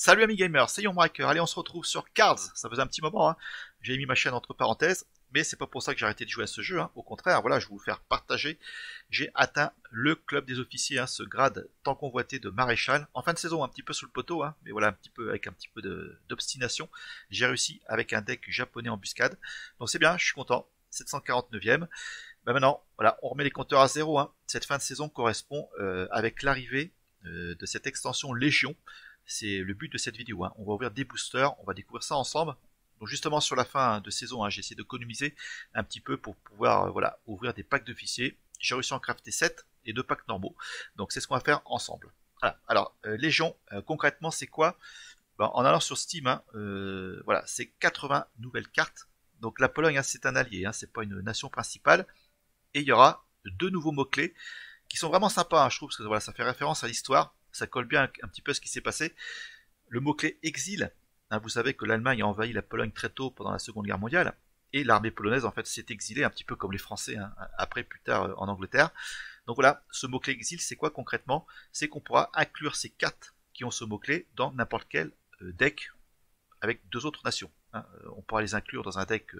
Salut amis gamers, c'est Yonbraker. Allez, on se retrouve sur Cards. Ça faisait un petit moment, hein. J'ai mis ma chaîne entre parenthèses, mais c'est pas pour ça que j'ai arrêté de jouer à ce jeu, hein. Au contraire, voilà, je vais vous faire partager. J'ai atteint le club des officiers, hein, ce grade tant convoité de maréchal. En fin de saison, un petit peu sous le poteau, hein, mais voilà, un petit peu avec un petit peu d'obstination. J'ai réussi avec un deck japonais embuscade. Donc c'est bien, je suis content. 749e. Ben maintenant, voilà, on remet les compteurs à zéro, hein. Cette fin de saison correspond avec l'arrivée de cette extension Légion. C'est le but de cette vidéo, hein. On va ouvrir des boosters, on va découvrir ça ensemble. Donc justement sur la fin de saison, hein, j'ai essayé d'économiser un petit peu pour pouvoir voilà, ouvrir des packs d'officiers. J'ai réussi à en crafter 7 et 2 packs normaux. Donc c'est ce qu'on va faire ensemble. Voilà. Alors Légion, concrètement c'est quoi? Ben, en allant sur Steam, hein, voilà, c'est 80 nouvelles cartes. Donc la Pologne, hein, c'est un allié, hein, c'est pas une nation principale. Et il y aura 2 nouveaux mots-clés qui sont vraiment sympas, hein, je trouve, parce que voilà, ça fait référence à l'histoire, ça colle bien un petit peu à ce qui s'est passé. Le mot-clé exil, hein, vous savez que l'Allemagne a envahi la Pologne très tôt pendant la Seconde Guerre mondiale, et l'armée polonaise en fait s'est exilée un petit peu comme les Français, hein, après plus tard en Angleterre. Donc voilà, ce mot-clé exil, c'est quoi concrètement? C'est qu'on pourra inclure ces cartes qui ont ce mot-clé dans n'importe quel deck avec 2 autres nations, hein. On pourra les inclure dans un deck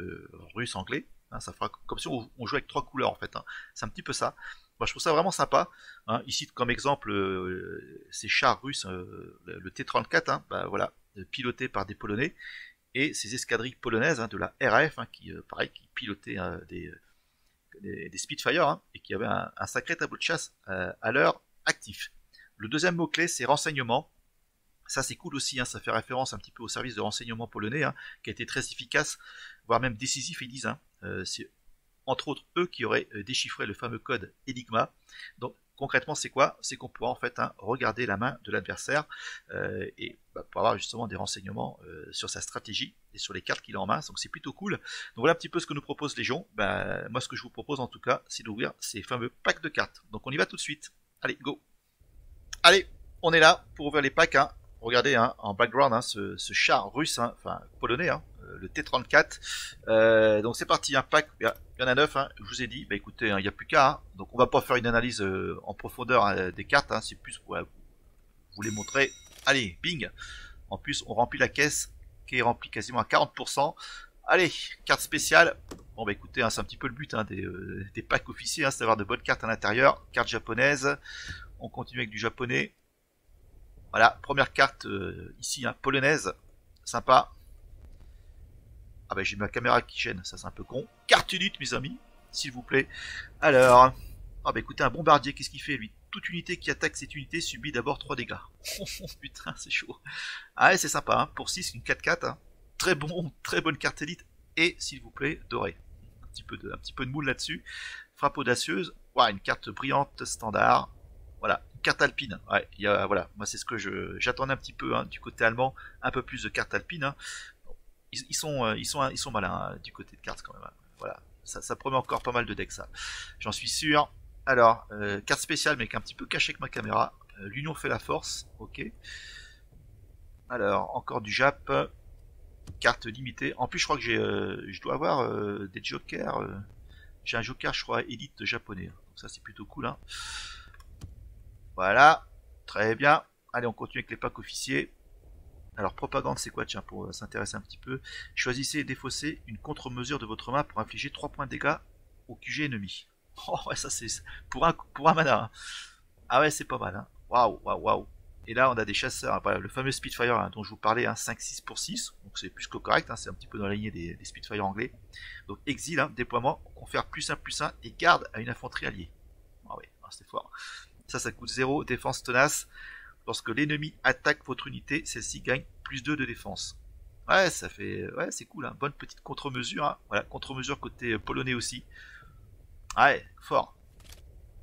russe, anglais, hein, ça fera comme si on jouait avec 3 couleurs en fait, hein. C'est un petit peu ça. Moi, je trouve ça vraiment sympa, hein. Ici, comme exemple, ces chars russes, le T-34, hein, bah, voilà, pilotés par des Polonais, et ces escadrilles polonaises, hein, de la RAF, hein, qui, pareil, qui pilotaient des Spitfire, hein, et qui avaient un sacré tableau de chasse à l'heure actif. Le deuxième mot-clé, c'est renseignement. Ça c'est cool aussi, hein, ça fait référence un petit peu au service de renseignement polonais, hein, qui a été très efficace, voire même décisif, ils disent, hein. C'est entre autres eux qui auraient déchiffré le fameux code Enigma. Donc concrètement c'est quoi? C'est qu'on pourra en fait, hein, regarder la main de l'adversaire et pour avoir justement des renseignements sur sa stratégie et sur les cartes qu'il a en main, donc c'est plutôt cool. Donc voilà un petit peu ce que nous propose Légion. Moi ce que je vous propose en tout cas, c'est d'ouvrir ces fameux packs de cartes. Donc on y va tout de suite. Allez, go. Allez, on est là pour ouvrir les packs, hein. Regardez, hein, en background, hein, ce char russe, hein, enfin polonais, hein, le T-34. Donc c'est parti, un pack, il y en a 9, hein, je vous ai dit. Bah écoutez, hein, il n'y a plus qu'à, hein. Donc on va pas faire une analyse en profondeur, hein, des cartes, hein, c'est plus pour vous les montrer. Allez, bing. En plus, on remplit la caisse qui est remplie quasiment à 40%. Allez, carte spéciale. Bon bah écoutez, hein, c'est un petit peu le but, hein, des packs officiers, hein, c'est d'avoir de bonnes cartes à l'intérieur. Carte japonaise. On continue avec du japonais. Voilà, première carte ici, hein, polonaise. Sympa. Ah bah j'ai ma caméra qui gêne, ça c'est un peu con. Carte unique, mes amis, s'il vous plaît. Alors, ah bah écoutez, un bombardier, qu'est-ce qu'il fait lui? Toute unité qui attaque cette unité subit d'abord 3 dégâts. Oh putain, c'est chaud. Ah ouais, c'est sympa, hein. Pour 6, une 4-4, hein. Très bon, très bonne carte élite. Et s'il vous plaît, doré. Un petit peu de moule là-dessus. Frappe audacieuse. Ouais, une carte brillante standard. Voilà, une carte alpine. Ouais, voilà, moi c'est ce que j'attendais un petit peu, hein, du côté allemand, un peu plus de cartes alpines, hein. Ils sont malins, hein, du côté de cartes quand même, hein. Voilà, ça promet encore pas mal de decks, ça. J'en suis sûr. Alors, carte spéciale, mais qui est un petit peu cachée avec ma caméra. L'union fait la force, ok. Alors, encore du Jap. Carte limitée. En plus, je crois que je dois avoir des jokers. J'ai un joker, je crois, élite japonais. Donc ça, c'est plutôt cool, hein. Voilà, très bien. Allez, on continue avec les packs officiers. Alors, propagande, c'est quoi? Tiens, pour s'intéresser un petit peu. Choisissez et défaussez une contre-mesure de votre main pour infliger 3 points de dégâts au QG ennemi. Oh, ouais, ça c'est pour un mana, hein. Ah ouais, c'est pas mal, hein. Waouh, waouh, waouh. Et là, on a des chasseurs, hein. Voilà, le fameux Spitfire, hein, dont je vous parlais, hein, 5-6 pour 6. Donc c'est plus que correct, hein, c'est un petit peu dans la lignée des Spitfire anglais. Donc exil, hein, déploiement, confère +1/+1 et garde à une infanterie alliée. Ah ouais, ah, c'est fort. Ça coûte 0, défense tenace. Lorsque l'ennemi attaque votre unité, celle-ci gagne +2 de défense. Ouais, ça fait. Ouais, c'est cool, hein. Bonne petite contre-mesure, hein. Voilà, contre-mesure côté polonais aussi. Ouais, fort.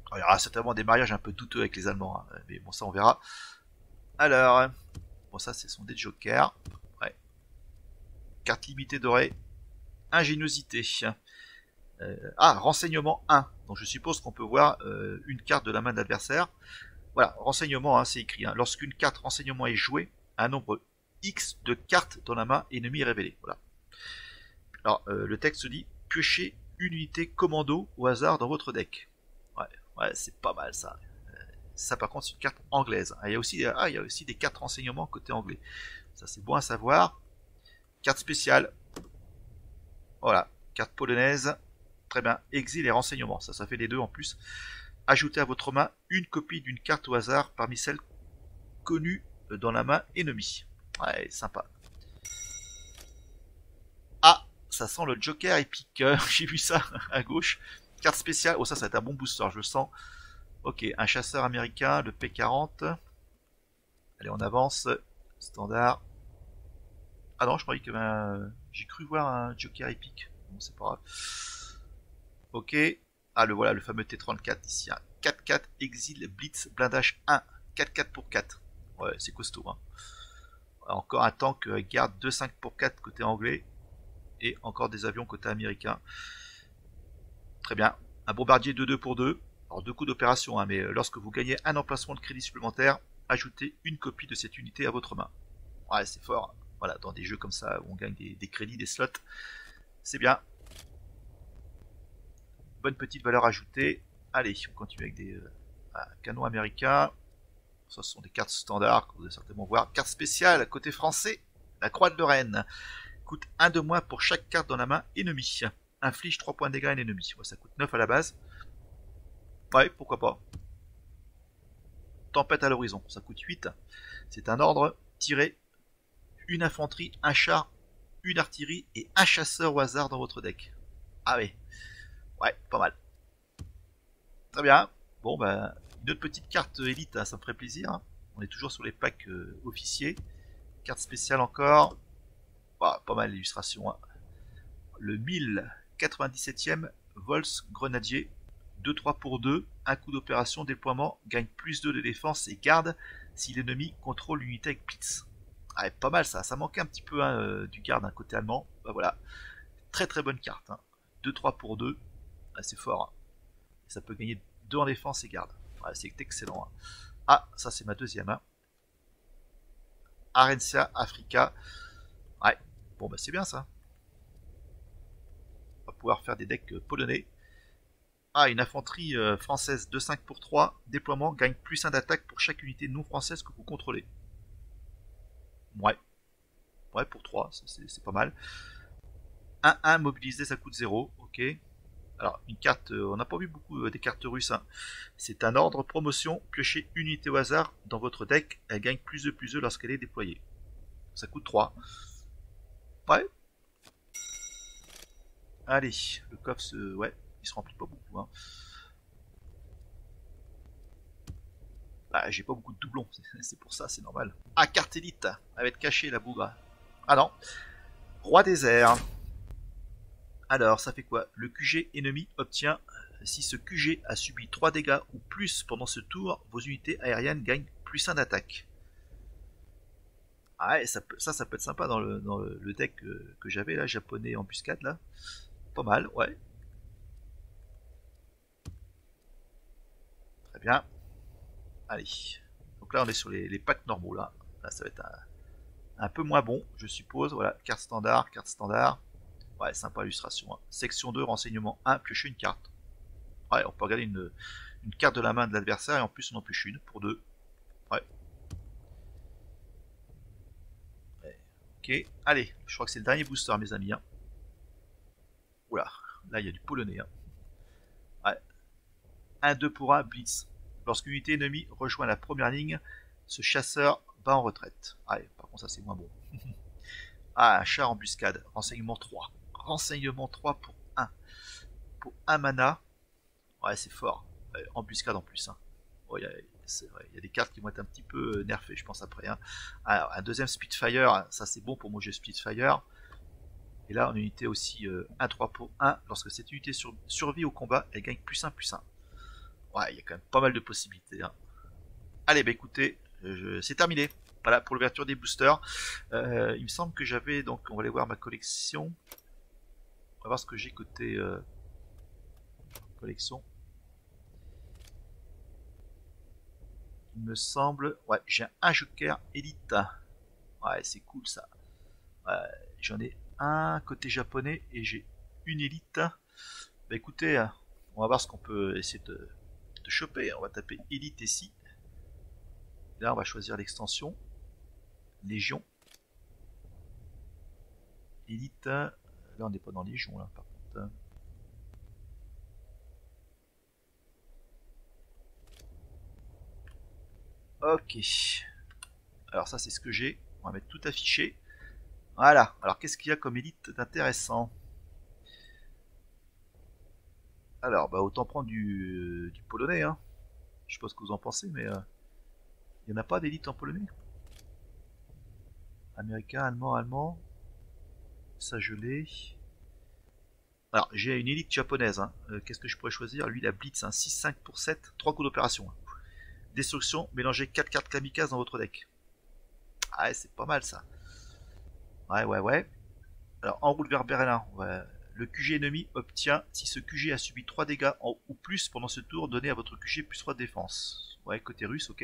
Alors, il y aura certainement des mariages un peu douteux avec les Allemands, hein. Mais bon, ça on verra. Alors, bon, ça ce sont des jokers. Ouais. Carte limitée dorée. Ingéniosité. Renseignement 1. Donc je suppose qu'on peut voir une carte de la main de l'adversaire. Voilà, renseignement, hein, c'est écrit, hein. Lorsqu'une carte renseignement est jouée, un nombre X de cartes dans la main ennemie est révélé. Voilà. Alors, le texte dit piochez une unité commando au hasard dans votre deck. Ouais, ouais, c'est pas mal ça. Ça par contre c'est une carte anglaise. Il y a aussi des cartes renseignements côté anglais. Ça c'est bon à savoir. Carte spéciale. Voilà, carte polonaise. Très bien. Exil et renseignements. Ça fait les deux en plus. Ajoutez à votre main une copie d'une carte au hasard parmi celles connues dans la main ennemie. Ouais, sympa. Ah, ça sent le Joker épique. J'ai vu ça à gauche. Carte spéciale. Oh, ça va être un bon booster, je le sens. Ok, un chasseur américain, le P40. Allez, on avance. Standard. Ah non, je croyais que j'ai cru voir un Joker épique. Bon, c'est pas grave. Ok. Ah, voilà, le fameux T34 ici. 4-4, exil, blitz, blindage 1. 4-4 pour 4. Ouais, c'est costaud. Hein. Encore un tank garde 2-5 pour 4 côté anglais. Et encore des avions côté américain. Très bien. Un bombardier 2-2 pour 2. Alors 2 coups d'opération, hein, mais lorsque vous gagnez un emplacement de crédit supplémentaire, ajoutez une copie de cette unité à votre main. Ouais, c'est fort. Voilà, dans des jeux comme ça où on gagne des crédits, des slots, c'est bien. Bonne petite valeur ajoutée. Allez, on continue avec des canons américains. Ça, ce sont des cartes standards que vous allez certainement voir. Carte spéciale, côté français, la Croix de Lorraine. Coûte 1 de moins pour chaque carte dans la main ennemie. Inflige 3 points de dégâts à l'ennemi. Ouais, ça coûte 9 à la base. Ouais, pourquoi pas. Tempête à l'horizon, ça coûte 8. C'est un ordre. Tirez une infanterie, un char, une artillerie et un chasseur au hasard dans votre deck. Ah oui. Ouais, pas mal. Très bien. Bon, ben, une autre petite carte élite, hein, ça me ferait plaisir. Hein. On est toujours sur les packs officiers. Carte spéciale encore. Bah, pas mal d'illustrations. Hein. Le 1097e Vols Grenadier. 2-3 pour 2. Un coup d'opération, déploiement, gagne plus 2 de défense et garde si l'ennemi contrôle l'unité avec Blitz. Ah, pas mal ça. Ça manquait un petit peu hein, du garde d'un côté allemand. Bah voilà. Très très bonne carte. Hein. 2-3 pour 2. Ah, c'est fort. Hein. Ça peut gagner 2 en défense et garde. Ouais, c'est excellent. Hein. Ah, ça c'est ma deuxième. Hein. Arencia Africa. Ouais, bon bah c'est bien ça. On va pouvoir faire des decks polonais. Ah, une infanterie française 2-5 pour 3. Déploiement, gagne plus 1 d'attaque pour chaque unité non française que vous contrôlez. Ouais. Ouais, pour 3, c'est pas mal. 1-1 mobilisé, ça coûte 0. Ok. Alors, une carte, on n'a pas vu beaucoup des cartes russes. Hein. C'est un ordre promotion. Piochez une unité au hasard dans votre deck. Elle gagne plus de lorsqu'elle est déployée. Ça coûte 3. Ouais. Allez, le coffre, ouais, il se remplit pas beaucoup. Hein. Bah, j'ai pas beaucoup de doublons, c'est pour ça, c'est normal. Ah, carte élite, elle va être cachée la bougre. Ah non. Roi des airs. Alors, ça fait quoi? Le QG ennemi obtient, si ce QG a subi 3 dégâts ou plus pendant ce tour, vos unités aériennes gagnent plus 1 d'attaque. Ah ouais, ça peut être sympa dans le deck que j'avais là, japonais embuscade là. Pas mal, ouais. Très bien. Allez. Donc là, on est sur les packs normaux là. Là, ça va être un peu moins bon, je suppose. Voilà, carte standard, carte standard. Ouais, sympa illustration. Hein. Section 2, renseignement 1, piocher une carte. Ouais, on peut regarder une carte de la main de l'adversaire et en plus on en pioche une pour 2. Ouais. Ok, allez, je crois que c'est le dernier booster, mes amis. Hein. Oula, là il y a du polonais. Hein. Ouais. 1-2 pour 1, blitz. Lorsqu'une unité ennemie rejoint la première ligne, ce chasseur va en retraite. Ouais, par contre ça c'est moins bon. Ah, un char embuscade, renseignement 3. Renseignement 3 pour 1. Pour 1 mana. Ouais, c'est fort. Embuscade en plus. Hein. Oh, c'est vrai, il y a des cartes qui vont être un petit peu nerfées, je pense, après. Hein. Alors, un deuxième Spitfire, ça c'est bon pour moi, j'ai Spitfire. Et là, on a une unité aussi 1-3 pour 1. Lorsque cette unité survit au combat, elle gagne plus 1, plus 1. Ouais, il y a quand même pas mal de possibilités. Hein. Allez, bah écoutez, c'est terminé. Voilà pour l'ouverture des boosters. Il me semble que j'avais, donc on va aller voir ma collection. On va voir ce que j'ai côté collection. Il me semble, ouais, j'ai un Joker Elite. Ouais, c'est cool ça. J'en ai un côté japonais et j'ai une Elite. Bah écoutez, on va voir ce qu'on peut essayer de choper. On va taper Elite ici. Là, on va choisir l'extension. Légion. Élite. Là, on n'est pas dans Légion, là, par contre. Ok. Alors ça, c'est ce que j'ai. On va mettre tout affiché. Voilà. Alors, qu'est-ce qu'il y a comme élite d'intéressant? Alors, bah, autant prendre du polonais, hein. Je sais pas ce que vous en pensez, mais il n'y en a pas d'élite en polonais. Américain, allemand. Ça, je l'ai. Alors, j'ai une élite japonaise. Hein. Qu'est-ce que je pourrais choisir? Lui, la Blitz, hein, 6-5 pour 7, 3 coups d'opération. Hein. Destruction, mélangez 4 cartes kamikaze dans votre deck. Ah, ouais, c'est pas mal ça. Ouais. Alors, en route vers Berlin, le QG ennemi obtient, si ce QG a subi 3 dégâts ou plus pendant ce tour, donnez à votre QG plus 3 de défense. Ouais, côté russe, ok.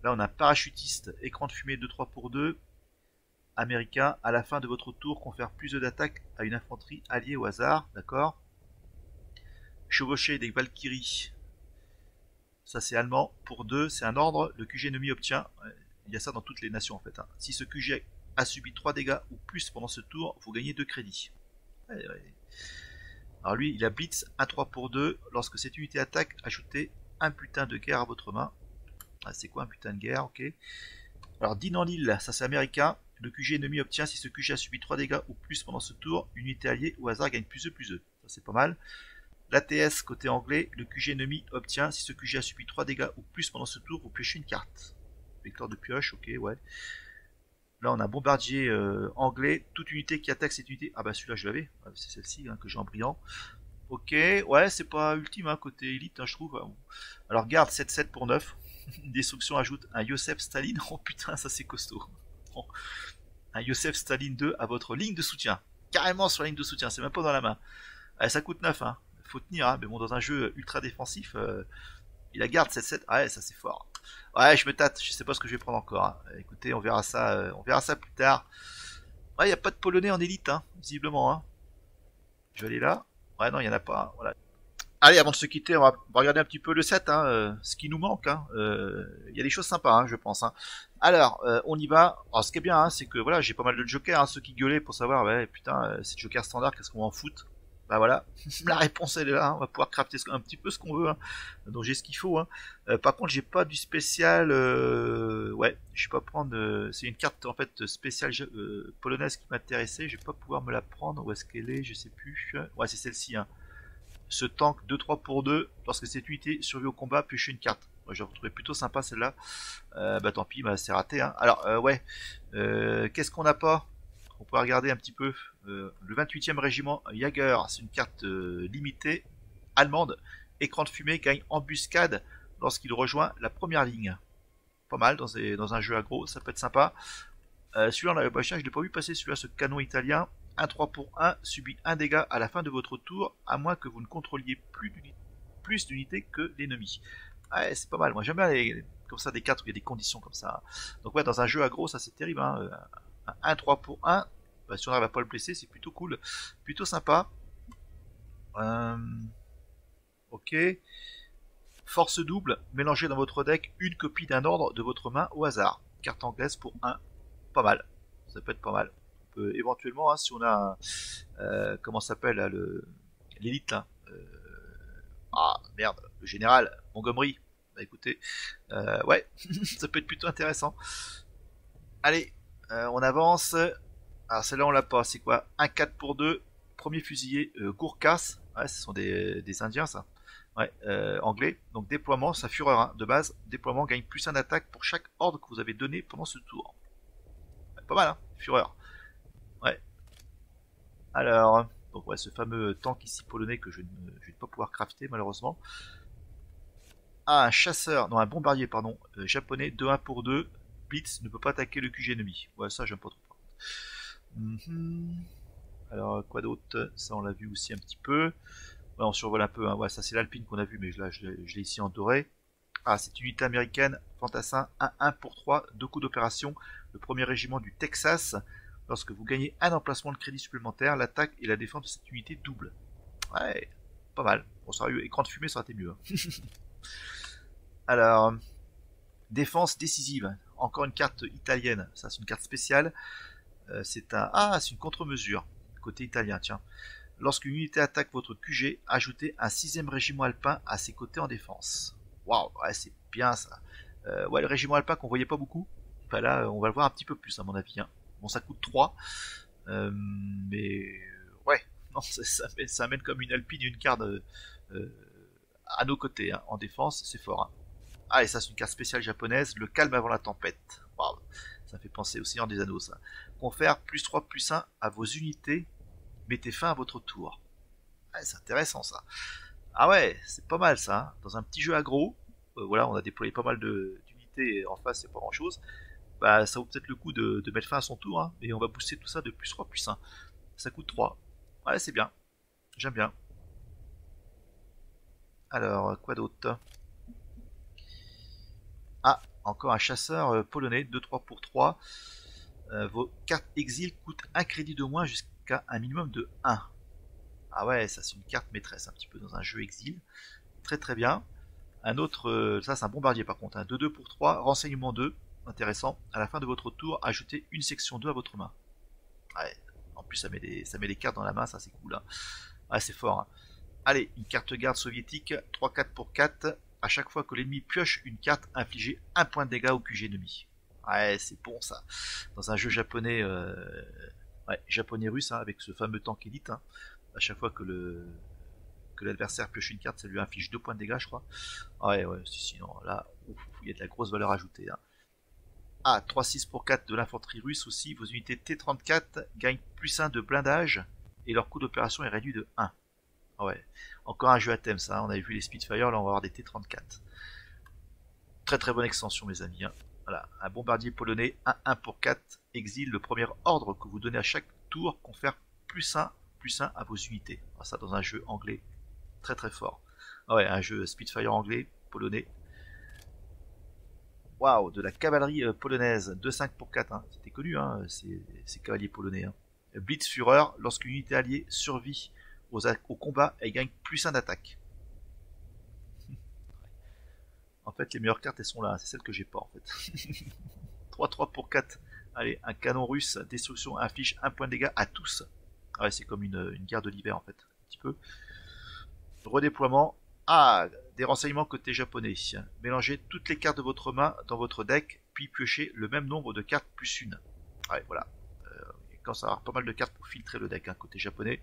Là, on a un parachutiste, écran de fumée 2-3 pour 2. Américain, à la fin de votre tour, confère plus d'attaque à une infanterie alliée au hasard, d'accord. Chevaucher des Valkyries, ça c'est allemand, pour 2, c'est un ordre, le QG ennemi obtient, il y a ça dans toutes les nations en fait, hein. Si ce QG a subi 3 dégâts ou plus pendant ce tour, vous gagnez 2 crédits. Ouais. Alors lui, il a Blitz, 1-3 pour 2, lorsque cette unité attaque, ajoutez un butin de guerre à votre main. Ah, c'est quoi un butin de guerre, ok. Alors Din en Lille, ça c'est américain. Le QG ennemi obtient, si ce QG a subi 3 dégâts ou plus pendant ce tour, une unité alliée au hasard gagne plus E+E. Ça c'est pas mal. L'ATS côté anglais, le QG ennemi obtient, si ce QG a subi 3 dégâts ou plus pendant ce tour, vous piochez une carte. Vecteur de pioche, ok, ouais. Là on a bombardier anglais, toute unité qui attaque cette unité. Ah bah celui-là je l'avais, c'est celle-ci hein, que j'ai en brillant. Ok, ouais, c'est pas ultime hein, côté élite, hein, je trouve. Alors garde 7-7 pour 9. Destruction ajoute un Joseph Staline. Oh putain, ça c'est costaud. Un Joseph Staline 2 à votre ligne de soutien. Carrément sur la ligne de soutien, c'est même pas dans la main. Ça coûte 9, hein. Faut tenir, hein. Mais bon, dans un jeu ultra défensif, il a garde 7-7. Ouais, ça c'est fort. Ouais, je me tâte, je sais pas ce que je vais prendre encore. Hein. Écoutez, on verra ça plus tard. Ouais, il n'y a pas de polonais en élite, hein, visiblement. Hein. Je vais aller là. Ouais, non, il n'y en a pas. Hein. Voilà. Allez, avant de se quitter, on va regarder un petit peu le set, hein, ce qui nous manque. Hein. Y a des choses sympas, hein, je pense. Hein. Alors, on y va. Alors, ce qui est bien, hein, c'est que voilà, j'ai pas mal de jokers. Hein, ceux qui gueulaient pour savoir, ouais, putain, c'est joker standard, qu'est-ce qu'on va en foutre? Bah voilà, la réponse elle est là. Hein. On va pouvoir crafter un petit peu ce qu'on veut. Hein. Donc j'ai ce qu'il faut. Hein. Par contre, j'ai pas du spécial. Ouais, je vais pas prendre. C'est une carte en fait spéciale polonaise qui m'intéressait. Je vais pas pouvoir me la prendre. Où est-ce qu'elle est? Je sais plus. Ouais, c'est celle-ci. Hein. Ce tank 2-3 pour 2, lorsque cette unité survit au combat, piochez une carte. Moi, je la trouvais plutôt sympa celle-là. Bah tant pis, bah, c'est raté. Hein. Alors, ouais, qu'est-ce qu'on n'a pas? On peut regarder un petit peu. Le 28e régiment Jaeger, c'est une carte limitée, allemande. Écran de fumée gagne embuscade lorsqu'il rejoint la première ligne. Pas mal dans un jeu aggro, ça peut être sympa. Celui-là, je l'ai pas vu passer, celui-là, ce canon italien. 1-3 pour 1, subit 1 dégât à la fin de votre tour, à moins que vous ne contrôliez plus d'unités que l'ennemi. Ouais, c'est pas mal. Moi, j'aime bien comme ça des cartes où il y a des conditions comme ça. Donc, ouais, dans un jeu aggro, ça c'est terrible. Hein. 1-3 pour 1, bah, si on n'arrive à pas le blesser, c'est plutôt cool. Plutôt sympa. Ok. Force double, mélangez dans votre deck une copie d'un ordre de votre main au hasard. Carte anglaise pour 1. Pas mal. Ça peut être pas mal. Éventuellement, hein, si on a comment s'appelle l'élite là, ah merde, le général Montgomery, bah écoutez, ouais, ça peut être plutôt intéressant. Allez, on avance. Alors celle-là on l'a pas, c'est quoi? Un 4 pour 2, premier fusillé Gourkas, ouais, ce sont des Indiens ça. Ouais, anglais, donc déploiement, sa fureur hein, de base, déploiement gagne plus 1 d'attaque pour chaque ordre que vous avez donné pendant ce tour. Ouais, pas mal hein, fureur. Ouais. Alors, donc ouais, ce fameux tank ici polonais que je ne vais pas pouvoir crafter malheureusement. Ah, un chasseur, non un bombardier pardon, japonais 2-1 pour 2. Blitz ne peut pas attaquer le QG ennemi. Ouais, ça j'aime pas trop. Alors quoi d'autre? Ça on l'a vu aussi un petit peu. Ouais, on survole un peu. Hein. Ouais, ça c'est l'Alpine qu'on a vu, mais là je l'ai ici en doré. Ah, c'est une unité américaine, fantassin 1-1 pour 3, 2 coups d'opération. Le premier régiment du Texas. Lorsque vous gagnez un emplacement de crédit supplémentaire, l'attaque et la défense de cette unité double. Ouais, pas mal. Bon, sérieux, écran de fumée, ça aurait été mieux. Hein. Alors, Défense décisive. Encore une carte italienne. Ça, c'est une carte spéciale. C'est un... Ah, c'est une contre-mesure. Côté italien, tiens. Lorsqu'une unité attaque votre QG, ajoutez un 6e régiment alpin à ses côtés en défense. Waouh, ouais, c'est bien ça. Ouais, le régiment alpin qu'on voyait pas beaucoup. Enfin, là, on va le voir un petit peu plus, à mon avis. Hein. Bon, ça coûte 3. Mais... Ouais, non, ça amène comme une alpine et une garde à nos côtés. Hein. En défense, c'est fort. Hein. Ah, et ça, c'est une carte spéciale japonaise. Le calme avant la tempête. Waouh, ça fait penser au Seigneur des Anneaux, ça. Confère +3, +1 à vos unités. Mettez fin à votre tour. Ouais, c'est intéressant ça. Ah ouais, c'est pas mal ça. Hein. Dans un petit jeu aggro, voilà, on a déployé pas mal d'unités et en face c'est pas grand chose. Bah ça vaut peut-être le coup de mettre fin à son tour, hein, et on va booster tout ça de +3, +1. Ça coûte 3. Ouais, c'est bien. J'aime bien. Alors, quoi d'autre? Ah, encore un chasseur polonais, 2-3 pour 3. Vos cartes exil coûtent un crédit de moins jusqu'à un minimum de 1. Ah ouais, ça c'est une carte maîtresse un petit peu dans un jeu exil. Très très bien. Un autre, ça c'est un bombardier par contre, un 2-2 pour 3, renseignement 2, intéressant. À la fin de votre tour, ajoutez une section 2 à votre main. Ouais, en plus ça met les cartes dans la main, ça c'est cool. Hein. Ouais, c'est fort. Hein. Allez, une carte garde soviétique, 3-4 pour 4. À chaque fois que l'ennemi pioche une carte, infligez un point de dégâts au QG ennemi. Ouais, c'est bon ça. Dans un jeu japonais, ouais, japonais-russe, hein, avec ce fameux tank élite, hein, à chaque fois que l'adversaire pioche une carte, ça lui inflige 2 points de dégâts, je crois. Ouais, ouais, sinon, là, il y a de la grosse valeur ajoutée. Hein. Ah, 3-6 pour 4 de l'infanterie russe aussi. Vos unités T-34 gagnent +1 de blindage et leur coût d'opération est réduit de 1. Ah ouais, encore un jeu à thème ça. Hein. On avait vu les Spitfire, là on va avoir des T-34. Très très bonne extension, mes amis. Hein. Voilà, un bombardier polonais, 1-1 pour 4. Exile, le premier ordre que vous donnez à chaque tour confère +1 à vos unités. Ah, ça dans un jeu anglais. Très très fort. Ah ouais, un jeu Spitfire anglais, polonais. Waouh, de la cavalerie polonaise, 2-5 pour 4. Hein. C'était connu, hein, ces cavaliers polonais. Hein. Blitzführer, lorsqu'une unité alliée survit au combat, elle gagne +1 d'attaque. En fait, les meilleures cartes, elles sont là. C'est celles que j'ai pas, en fait. 3-3 pour 4. Allez, un canon russe, destruction, inflige 1 point de dégâts à tous. Ah ouais, c'est comme une guerre de l'hiver, en fait. Un petit peu. Redéploiement. Ah, des renseignements côté japonais. Mélangez toutes les cartes de votre main dans votre deck, puis piochez le même nombre de cartes +1. Ouais, voilà. Quand ça va avoir pas mal de cartes pour filtrer le deck, hein, côté japonais.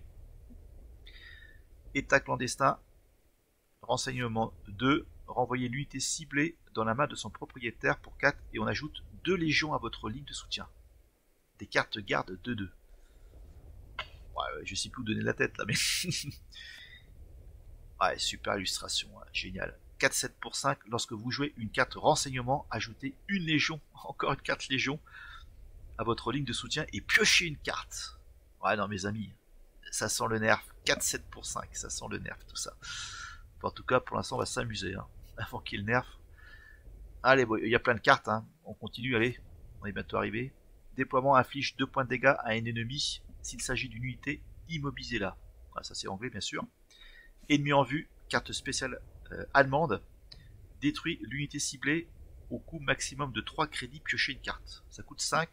État clandestin. Renseignement 2. Renvoyez l'unité ciblée dans la main de son propriétaire pour 4 et on ajoute 2 légions à votre ligne de soutien. Des cartes garde 2-2. Ouais, je sais plus où donner la tête là, mais... Ouais, super illustration, ouais, génial. 4-7 pour 5, lorsque vous jouez une carte renseignement, ajoutez une légion, encore une carte légion, à votre ligne de soutien et piochez une carte. Ouais, non, mes amis, ça sent le nerf. 4-7 pour 5, ça sent le nerf, tout ça. Enfin, en tout cas, pour l'instant, on va s'amuser, hein, avant qu'il le nerf. Allez, bon, il y a plein de cartes, hein. On continue, allez, on est bientôt arrivé. Déploiement inflige 2 points de dégâts à un ennemi s'il s'agit d'une unité, immobilisez-la. Ouais, ça c'est anglais, bien sûr. Ennemi en vue, carte spéciale allemande, détruit l'unité ciblée au coût maximum de 3 crédits, piocher une carte. Ça coûte 5,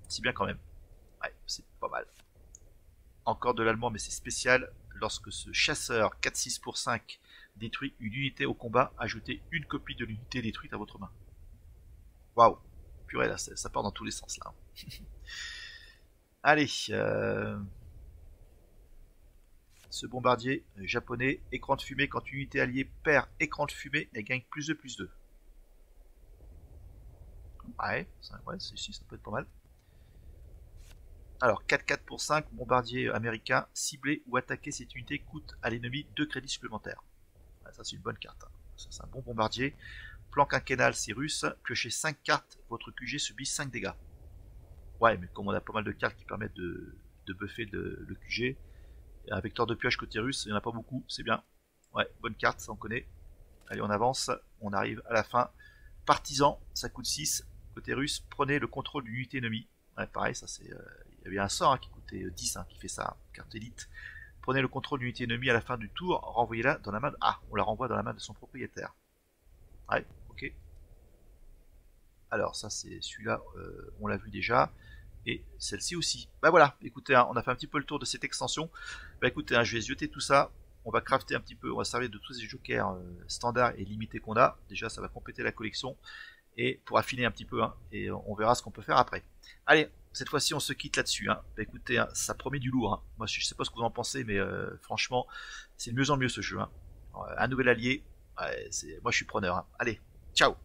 c'est bien quand même. Ouais, c'est pas mal. Encore de l'allemand, mais c'est spécial. Lorsque ce chasseur 4-6 pour 5 détruit une unité au combat, ajoutez une copie de l'unité détruite à votre main. Waouh, purée là, ça part dans tous les sens là. Allez, ce bombardier japonais, écran de fumée, quand une unité alliée perd écran de fumée, elle gagne +2, +2. Ouais, ça peut être pas mal. Alors, 4-4 pour 5, bombardier américain, cibler ou attaquer cette unité coûte à l'ennemi 2 crédits supplémentaires. Ouais, ça c'est une bonne carte. Hein. Ça c'est un bon bombardier. Plan quinquennal, c'est russe. Piochez 5 cartes, votre QG subit 5 dégâts. Ouais, mais comme on a pas mal de cartes qui permettent de buffer le QG, un vecteur de pioche côté russe, il n'y en a pas beaucoup, c'est bien. Ouais, bonne carte, ça on connaît. Allez, on avance, on arrive à la fin. Partisan, ça coûte 6. Côté russe, prenez le contrôle d'une unité ennemie. Ouais, pareil, ça c'est... il y avait un sort hein, qui coûtait 10, hein, qui fait ça, hein, carte élite. Prenez le contrôle d'une unité ennemie à la fin du tour, renvoyez-la dans la main... Ah, on la renvoie dans la main de son propriétaire. Ouais, ok. Alors ça c'est celui-là, on l'a vu déjà. Et celle-ci aussi. Bah voilà, écoutez, hein, on a fait un petit peu le tour de cette extension. Bah écoutez, hein, je vais zioter tout ça. On va crafter un petit peu, on va servir de tous ces jokers standards et limités qu'on a. Déjà, ça va compléter la collection. Et pour affiner un petit peu, hein, et on verra ce qu'on peut faire après. Allez, cette fois-ci, on se quitte là-dessus. Hein. Bah écoutez, hein, ça promet du lourd. Hein. Moi, je sais pas ce que vous en pensez, mais franchement, c'est de mieux en mieux ce jeu. Hein. Un nouvel allié, ouais, moi je suis preneur. Hein. Allez, ciao!